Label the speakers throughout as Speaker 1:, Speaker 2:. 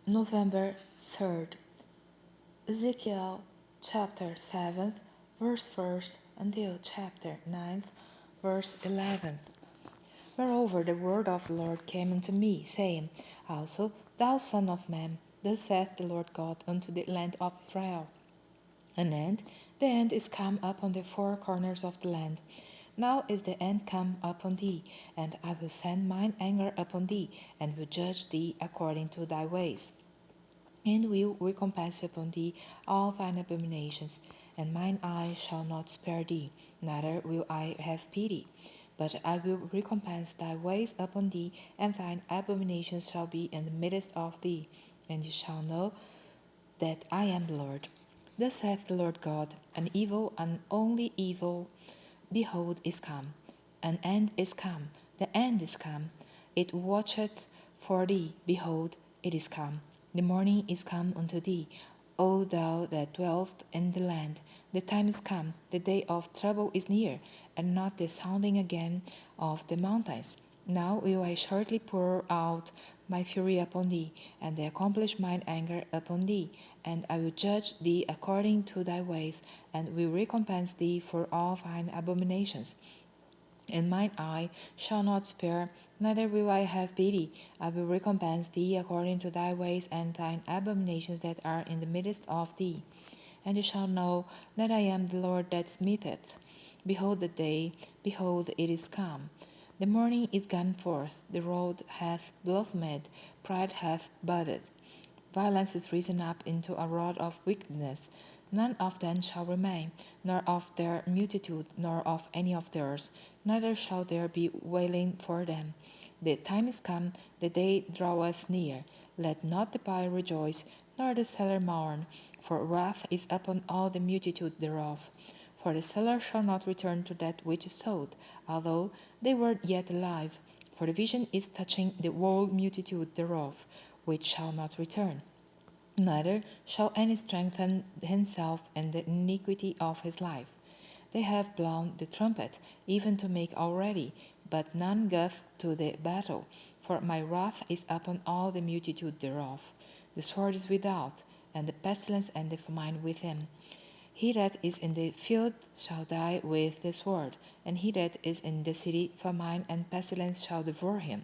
Speaker 1: November 3rd, Ezekiel chapter 7, verse 1st until chapter 9, verse 11. Moreover, the word of the Lord came unto me, saying, Also, thou son of man, thus saith the Lord God unto the land of Israel, An end, the end is come upon the four corners of the land. Now is the end come upon thee, and I will send mine anger upon thee, and will judge thee according to thy ways, and will recompense upon thee all thine abominations. And mine eye shall not spare thee, neither will I have pity, but I will recompense thy ways upon thee, and thine abominations shall be in the midst of thee. And you shall know that I am the Lord. Thus saith the Lord God, An evil, and only evil, behold, is come. An end is come, the end is come. It watcheth for thee, behold, it is come. The morning is come unto thee, O thou that dwellest in the land. The time is come, the day of trouble is near, and not the sounding again of the mountains. Now will I shortly pour out my fury upon thee, and accomplish mine anger upon thee, and I will judge thee according to thy ways, and will recompense thee for all thine abominations. And mine eye shall not spare, neither will I have pity. I will recompense thee according to thy ways and thine abominations that are in the midst of thee. And you shall know that I am the Lord that smiteth. Behold the day, behold, it is come. The morning is gone forth, the road hath blossomed, pride hath budded. Violence is risen up into a rod of wickedness. None of them shall remain, nor of their multitude, nor of any of theirs, neither shall there be wailing for them. The time is come, the day draweth near. Let not the buyer rejoice, nor the seller mourn, for wrath is upon all the multitude thereof. For the seller shall not return to that which is sold, although they were yet alive. For the vision is touching the whole multitude thereof, which shall not return. Neither shall any strengthen himself in the iniquity of his life. They have blown the trumpet, even to make all ready, but none goeth to the battle. For my wrath is upon all the multitude thereof. The sword is without, and the pestilence and the famine within. He that is in the field shall die with the sword, and he that is in the city, famine and pestilence shall devour him.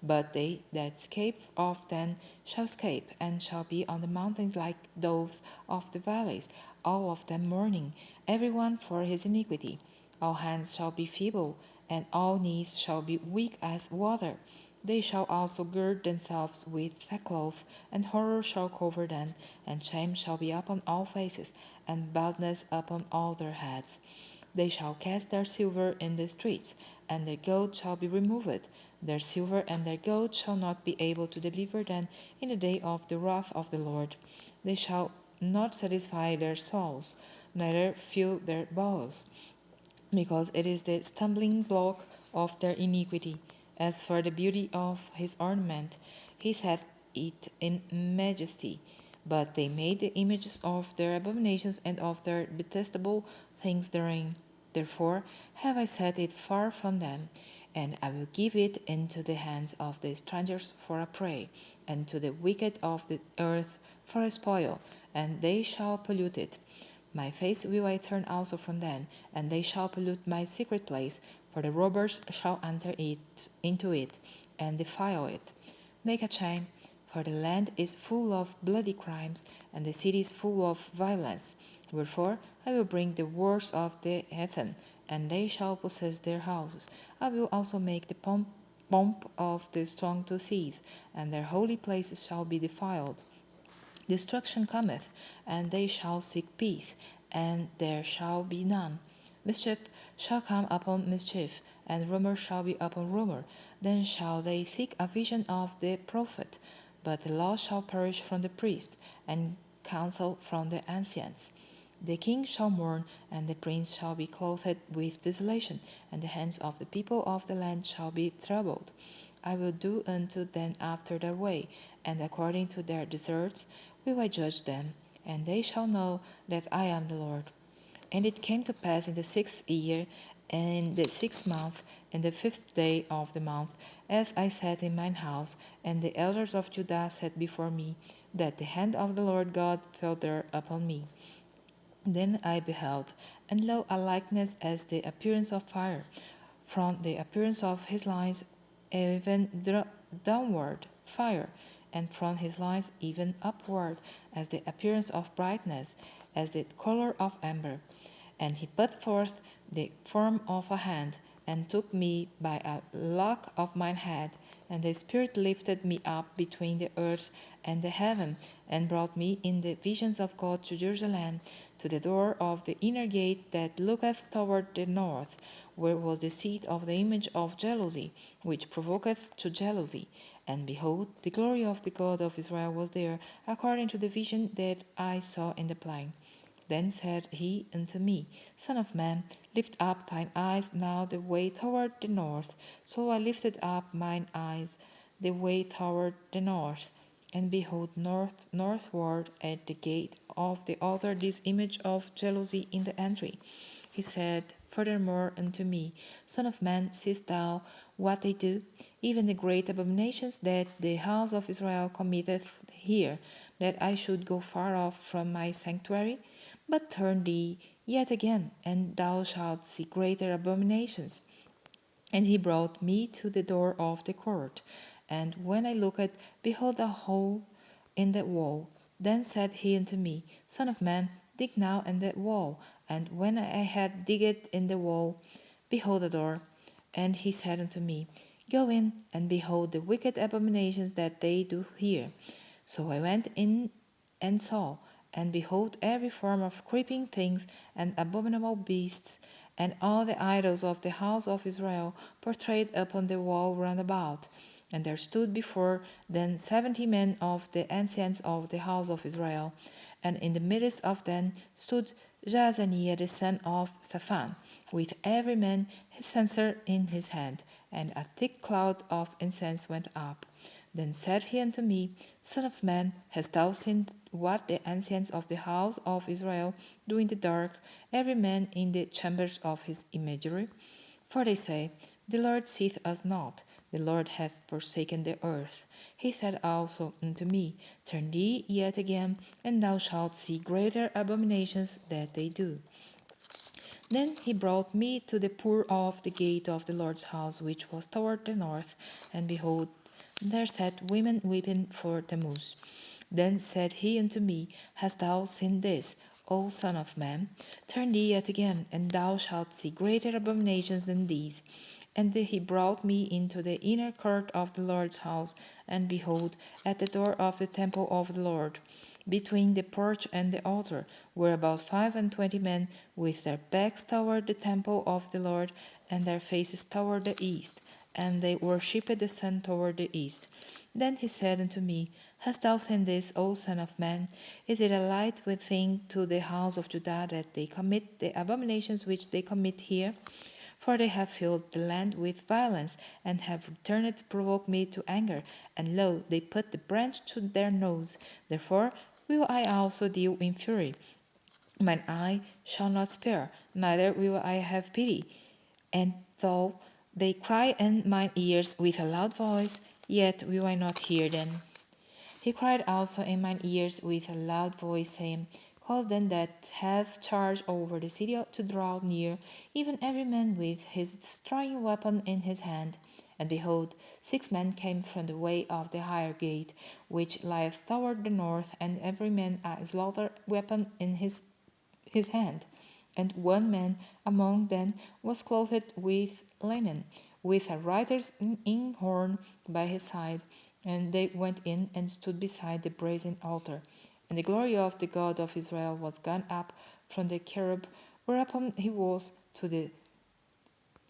Speaker 1: But they that escape of them shall escape, and shall be on the mountains like those of the valleys, all of them mourning, every one for his iniquity. All hands shall be feeble, and all knees shall be weak as water. They shall also gird themselves with sackcloth, and horror shall cover them, and shame shall be upon all faces, and baldness upon all their heads. They shall cast their silver in the streets, and their gold shall be removed. Their silver and their gold shall not be able to deliver them in the day of the wrath of the Lord. They shall not satisfy their souls, neither fill their bowels, because it is the stumbling block of their iniquity. As for the beauty of his ornament, he set it in majesty. But they made the images of their abominations and of their detestable things therein. Therefore have I set it far from them, and I will give it into the hands of the strangers for a prey, and to the wicked of the earth for a spoil, and they shall pollute it. My face will I turn also from them, and they shall pollute my secret place, for the robbers shall enter into it, and defile it. Make a chain, for the land is full of bloody crimes, and the city is full of violence. Wherefore I will bring the worst of the heathen, and they shall possess their houses. I will also make the pomp of the strong to cease, and their holy places shall be defiled. Destruction cometh, and they shall seek peace, and there shall be none. Mischief shall come upon mischief, and rumor shall be upon rumor. Then shall they seek a vision of the prophet, but the law shall perish from the priest, and counsel from the ancients. The king shall mourn, and the prince shall be clothed with desolation, and the hands of the people of the land shall be troubled. I will do unto them after their way, and according to their deserts will I judge them, and they shall know that I am the Lord. And it came to pass in the 6th year, And the 6th month, and the 5th day of the month, as I sat in mine house, and the elders of Judah sat before me, that the hand of the Lord God fell there upon me. Then I beheld, and lo, a likeness as the appearance of fire, from the appearance of his lines even downward fire, and from his lines even upward, as the appearance of brightness, as the color of amber. And he put forth the form of a hand, and took me by a lock of mine head, and the Spirit lifted me up between the earth and the heaven, and brought me in the visions of God to Jerusalem, to the door of the inner gate that looketh toward the north, where was the seat of the image of jealousy, which provoketh to jealousy. And behold, the glory of the God of Israel was there, according to the vision that I saw in the plain. Then said he unto me, Son of man, lift up thine eyes now the way toward the north. So I lifted up mine eyes the way toward the north, and behold, northward at the gate of the altar this image of jealousy in the entry. He said furthermore unto me, Son of man, seest thou what they do, even the great abominations that the house of Israel committeth here, that I should go far off from my sanctuary? But turn thee yet again, and thou shalt see greater abominations. And he brought me to the door of the court. And when I looked, behold, a hole in the wall. Then said he unto me, Son of man, dig now in the wall. And when I had digged in the wall, behold a door. And he said unto me, Go in, and behold the wicked abominations that they do here. So I went in and saw, and behold, every form of creeping things and abominable beasts, and all the idols of the house of Israel portrayed upon the wall round about. And there stood before them 70 men of the ancients of the house of Israel. And in the midst of them stood Jaazaniah the son of Shaphan, with every man his censer in his hand, and a thick cloud of incense went up. Then said he unto me, Son of man, hast thou seen what the ancients of the house of Israel do in the dark, every man in the chambers of his imagery? For they say, The Lord seeth us not, the Lord hath forsaken the earth. He said also unto me, Turn thee yet again, and thou shalt see greater abominations that they do. Then he brought me to the poor of the gate of the Lord's house, which was toward the north, and behold, there sat women weeping for Tammuz. Then said he unto me, Hast thou seen this, O son of man? Turn thee yet again, and thou shalt see greater abominations than these. And he brought me into the inner court of the Lord's house, and behold, at the door of the temple of the Lord, between the porch and the altar, were about 25 men, with their backs toward the temple of the Lord, and their faces toward the east, and they worshipped the sun toward the east. Then he said unto me, Hast thou seen this, O son of man? Is it a light thing to the house of Judah that they commit the abominations which they commit here? For they have filled the land with violence, and have returned to provoke me to anger. And lo, they put the branch to their nose. Therefore will I also deal in fury. Mine eye shall not spare, neither will I have pity. And though they cry in mine ears with a loud voice, yet will I not hear them. He cried also in mine ears with a loud voice, saying, Cause them that have charge over the city to draw near, even every man with his destroying weapon in his hand. And behold, 6 men came from the way of the higher gate, which lieth toward the north, and every man a slaughter weapon in his hand. And one man among them was clothed with linen, with a writer's inkhorn by his side. And they went in and stood beside the brazen altar. And the glory of the God of Israel was gone up from the cherub whereupon he was to the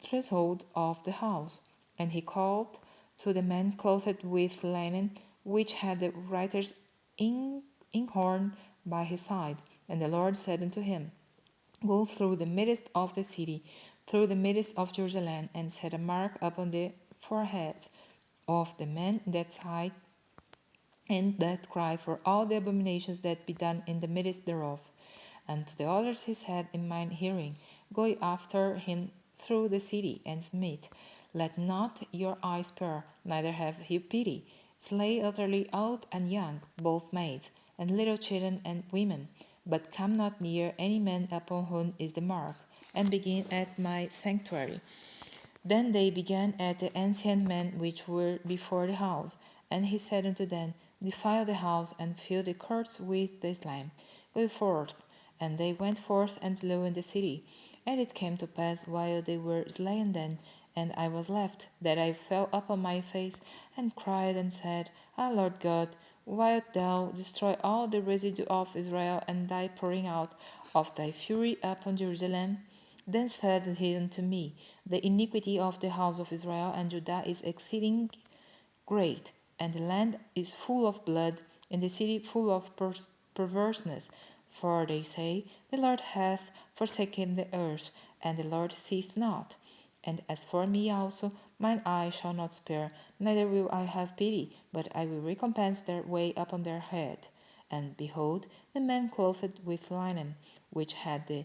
Speaker 1: threshold of the house. And he called to the man clothed with linen, which had the writer's inkhorn by his side. And the Lord said unto him, Go through the midst of the city, through the midst of Jerusalem, and set a mark upon the foreheads of the men that sigh and that cry for all the abominations that be done in the midst thereof. And to the others he said in mine hearing, Go after him through the city, and smite. Let not your eye spare, neither have he pity. Slay utterly old and young, both maids, and little children and women, but come not near any man upon whom is the mark, and begin at my sanctuary. Then they began at the ancient men which were before the house. And he said unto them, Defile the house, and fill the courts with the slain. Go forth. And they went forth and slew in the city. And it came to pass, while they were slain them, and I was left, that I fell upon my face, and cried, and said, Ah, Lord God, wilt thou destroy all the residue of Israel, and thy pouring out of thy fury upon Jerusalem? Then said he unto me, The iniquity of the house of Israel and Judah is exceeding great, and the land is full of blood, and the city full of perverseness. For they say, The Lord hath forsaken the earth, and the Lord seeth not. And as for me also, mine eye shall not spare, neither will I have pity, but I will recompense their way upon their head. And behold, the man clothed with linen, which had the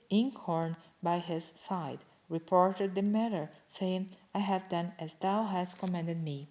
Speaker 1: inkhorn by his side, reported the matter, saying, I have done as thou hast commanded me.